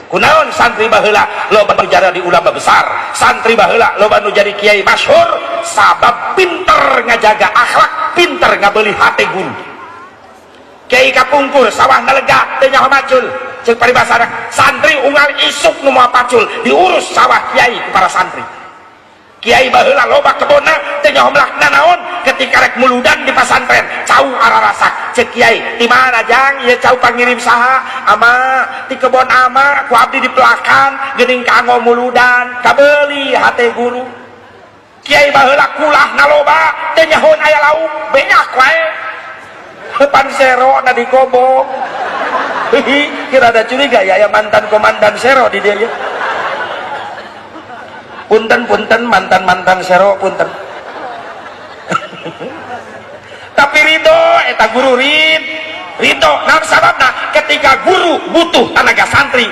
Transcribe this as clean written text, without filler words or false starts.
kunaon santri baheula loba nu jadi ulama besar, santri baheula loba nu jadi kiai masyhur, sabab pinter ngajaga akhlak, pinter ngabeuli hate guru. Kiai kapungkur sawah nalega teu nyaho macul, ceuk paribasana santri unggal isuk nu moal pacul diurus sawah kiai ku para santri. Kiai baheula loba kebonna teu nyaho melakna naon, ketika rek muludan di pasantren cau ararasak ceuk kiai di mana jang ieu cau pangirim saha ama di kebon ama ku abdi di pelakan geuning kanggo muludan kabeuli hate guru. Kiai baheula kulahna loba teu nyahoan aya lauk benyak wae pan sero na dikobong. Kira ada curiga ya mantan komandan sero di dia ya. Punten mantan sero punten. Tapi ridho eta guru ridho naon sababna ketika guru butuh tenaga santri